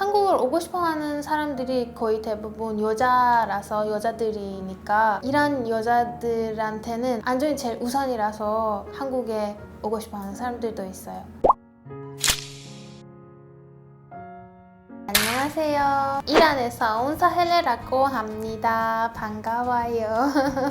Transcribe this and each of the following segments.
한국을 오고 싶어 하는 사람들이 거의 대부분 여자라서 여자들이니까 이란 여자들한테는 안전이 제일 우선이라서 한국에 오고 싶어 하는 사람들도 있어요. 안녕하세요. 이란에서 온 사헬레라고 합니다. 반가워요.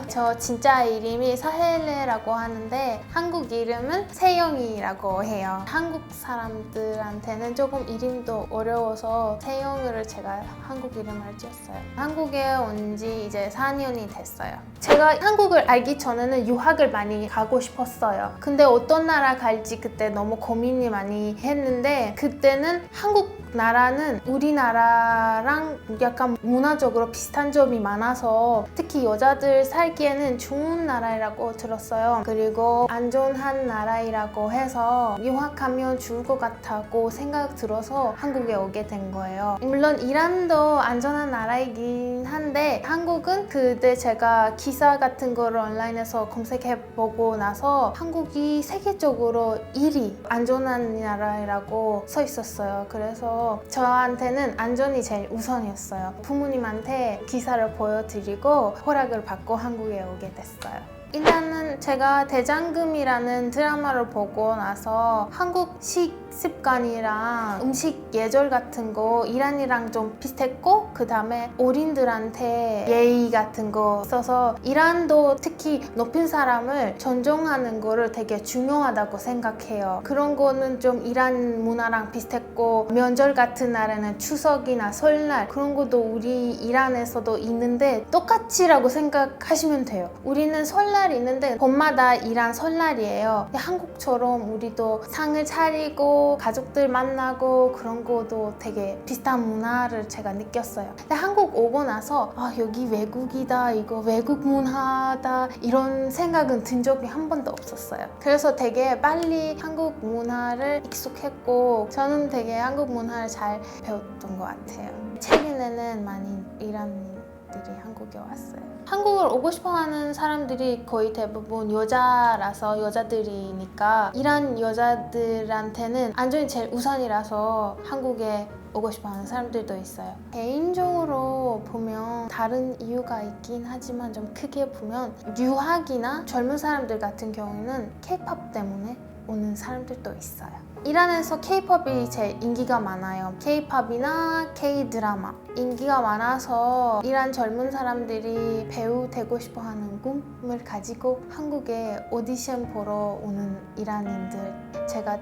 저 진짜 이름이 사헬레라고 하는데 한국 이름은 세영이라고 해요. 한국 사람들한테는 조금 이름도 어려워서 세영을 제가 한국 이름을 지었어요. 한국에 온 지 이제 4년이 됐어요. 제가 한국을 알기 전에는 유학을 많이 가고 싶었어요. 근데 어떤 나라 갈지 그때 너무 고민이 많이 했는데 그때는 한국 나라는 우리나라랑 약간 문화적으로 비슷한 점이 많아서 특히 여자들 살기에는 좋은 나라라고 들었어요. 그리고 안전한 나라라고 해서 유학하면 좋을 것 같다고 생각 들어서 한국에 오게 된 거예요. 물론 이란도 안전한 나라이긴 한데 한국은 그때 제가 기사 같은 거를 온라인에서 검색해보고 나서 한국이 세계적으로 1위 안전한 나라라고 써 있었어요. 그래서 저한테는 안전이 제일 우선이었어요. 부모님한테 기사를 보여드리고 허락을 받고 한국에 오게 됐어요. 일단은 제가 대장금이라는 드라마를 보고 나서 한국식 습관이랑 음식 예절 같은 거 이란이랑 좀 비슷했고 그 다음에 어린들한테 예의 같은 거 써서 이란도 특히 높은 사람을 존중하는 거를 되게 중요하다고 생각해요. 그런 거는 좀 이란 문화랑 비슷했고 명절 같은 날에는 추석이나 설날 그런 것도 우리 이란에서도 있는데 똑같이라고 생각하시면 돼요. 우리는 설날 있는데 봄마다 이란 설날이에요. 한국처럼 우리도 상을 차리고 가족들 만나고 그런 것도 되게 비슷한 문화를 제가 느꼈어요. 근데 한국 오고 나서 여기 외국이다, 이거 외국 문화다 이런 생각은 든 적이 한 번도 없었어요. 그래서 되게 빨리 한국 문화를 익숙했고 저는 되게 한국 문화를 잘 배웠던 것 같아요. 최근에는 많이 이란들이 한국에 왔어요. 한국을 오고 싶어 하는 사람들이 거의 대부분 여자라서 여자들이니까 이란 여자들한테는 안전이 제일 우선이라서 한국에 오고 싶어 하는 사람들도 있어요. 개인적으로 보면 다른 이유가 있긴 하지만 좀 크게 보면 유학이나 젊은 사람들 같은 경우에는 K-pop 때문에 오는 사람들도 있어요. 이란에서 K-팝이 제일 인기가 많아요. K-팝이나 K-드라마 인기가 많아서 이란 젊은 사람들이 배우 되고 싶어 하는 꿈을 가지고 한국에 오디션 보러 오는 이란인들 제가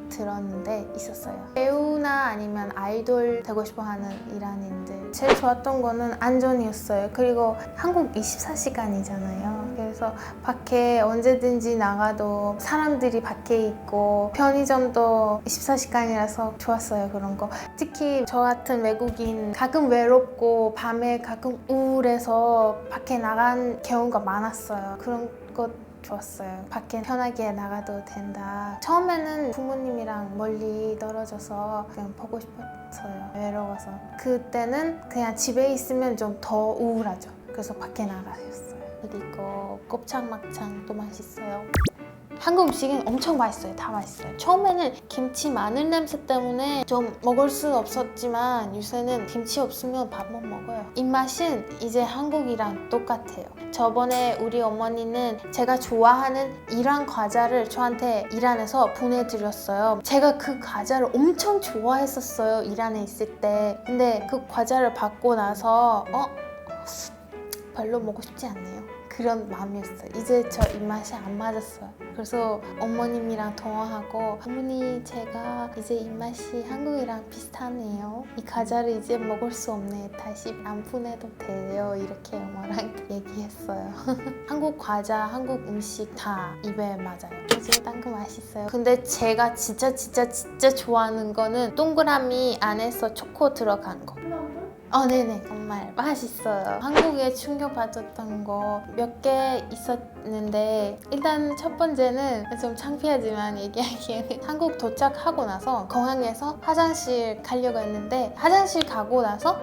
들었는데 있었어요. 배우나 아니면 아이돌 되고 싶어 하는 이란인들 제일 좋았던 거는 안전이었어요. 그리고 한국 24시간이잖아요. 그래서 밖에 언제든지 나가도 사람들이 밖에 있고 편의점도 24시간이라서 좋았어요. 그런 거 특히 저 같은 외국인 가끔 외롭고 밤에 가끔 우울해서 밖에 나간 경우가 많았어요. 그런 것 좋았어요. 밖에 편하게 나가도 된다. 처음에는 부모님이랑 멀리 떨어져서 그냥 보고 싶었어요. 외로워서. 그때는 그냥 집에 있으면 좀 더 우울하죠. 그래서 밖에 나가셨어요. 그리고 곱창막창도 맛있어요. 한국 음식은 엄청 맛있어요. 다 맛있어요. 처음에는 김치 마늘 냄새 때문에 좀 먹을 수 없었지만 요새는 김치 없으면 밥 못 먹어요. 입맛은 이제 한국이랑 똑같아요. 저번에 우리 어머니는 제가 좋아하는 이란 과자를 저한테 이란에서 보내드렸어요. 제가 그 과자를 엄청 좋아했었어요. 이란에 있을 때. 근데 그 과자를 받고 나서 별로 먹고 싶지 않네요. 그런 마음이었어요. 이제 저 입맛이 안 맞았어요. 그래서 어머님이랑 통화하고 어머니 제가 이제 입맛이 한국이랑 비슷하네요. 이 과자를 이제 먹을 수 없네. 다시 안 보내도 돼요. 이렇게 엄마랑 얘기했어요. 한국 과자, 한국 음식 다 입에 맞아요. 요즘 딴 거 맛있어요. 근데 제가 진짜 좋아하는 거는 동그라미 안에서 초코 들어간 거. 네네 정말 맛있어요. 한국에 충격받았던 거 몇 개 있었는데 일단 첫 번째는 좀 창피하지만 얘기하기에는 한국 도착하고 나서 공항에서 화장실 가려고 했는데 화장실 가고 나서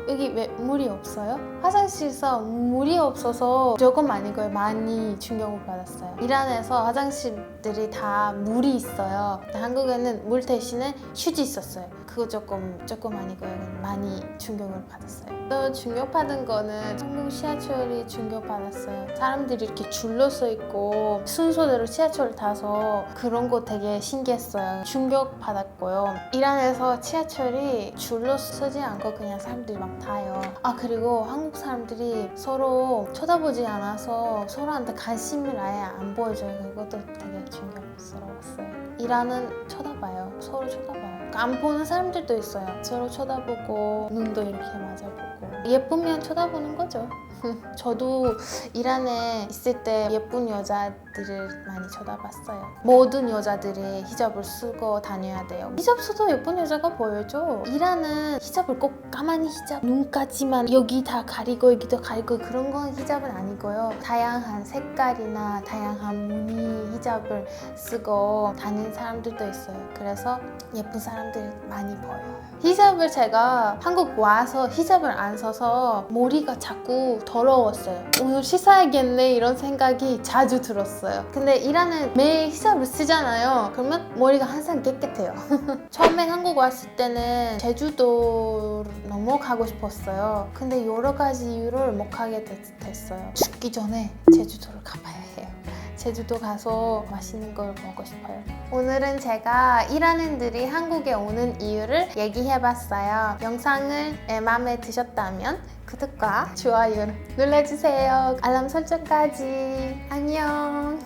여기 왜 물이 없어요? 화장실에서 물이 없어서 조금 아니고요. 많이 충격을 받았어요. 이란에서 화장실 것들이 다 물이 있어요. 한국에는 물 대신에 휴지 있었어요. 그거 조금 아니고요. 많이 충격을 받았어요. 또 충격받은 거는 한국 지하철이 충격받았어요. 사람들이 이렇게 줄로 서 있고 순서대로 지하철을 타서 그런 거 되게 신기했어요. 충격받았고요. 이란에서 지하철이 줄로 서지 않고 그냥 사람들이 막 타요. 그리고 한국 사람들이 서로 쳐다보지 않아서 서로한테 관심을 아예 안 보여줘요. 그것도 되게 충격스러웠어요. 이란은 쳐다봐요. 서로 쳐다봐요. 안 보는 사람들도 있어요. 서로 쳐다보고 눈도 이렇게 맞아보고 예쁘면 쳐다보는 거죠. 저도 이란에 있을 때 예쁜 여자들을 많이 쳐다봤어요. 모든 여자들이 히잡을 쓰고 다녀야 돼요. 히잡 써도 예쁜 여자가 보여죠. 이란은 히잡을 꼭 까만 히잡, 눈까지만 여기 다 가리고 여기도 가리고 그런 건 히잡은 아니고요. 다양한 색깔이나 다양한 무늬 히잡을 쓰고 다니는 사람들도 있어요. 그래서 예쁜 사람들 많이 보여요. 히잡을 제가 한국 와서 히잡을 안 써서 머리가 자꾸 더러웠어요. 오늘 씻어야겠네 이런 생각이 자주 들었어요. 근데 이란은 매일 히잡을 쓰잖아요. 그러면 머리가 항상 깨끗해요. 처음에 한국 왔을 때는 제주도 너무 가고 싶었어요. 근데 여러 가지 이유로 못 가게 됐어요. 죽기 전에 제주도를 가봐야 해요. 제주도 가서 맛있는 걸 먹고 싶어요. 오늘은 제가 이란인들이 한국에 오는 이유를 얘기해봤어요. 영상을 마음에 드셨다면 구독과 좋아요 눌러주세요. 알람 설정까지. 안녕.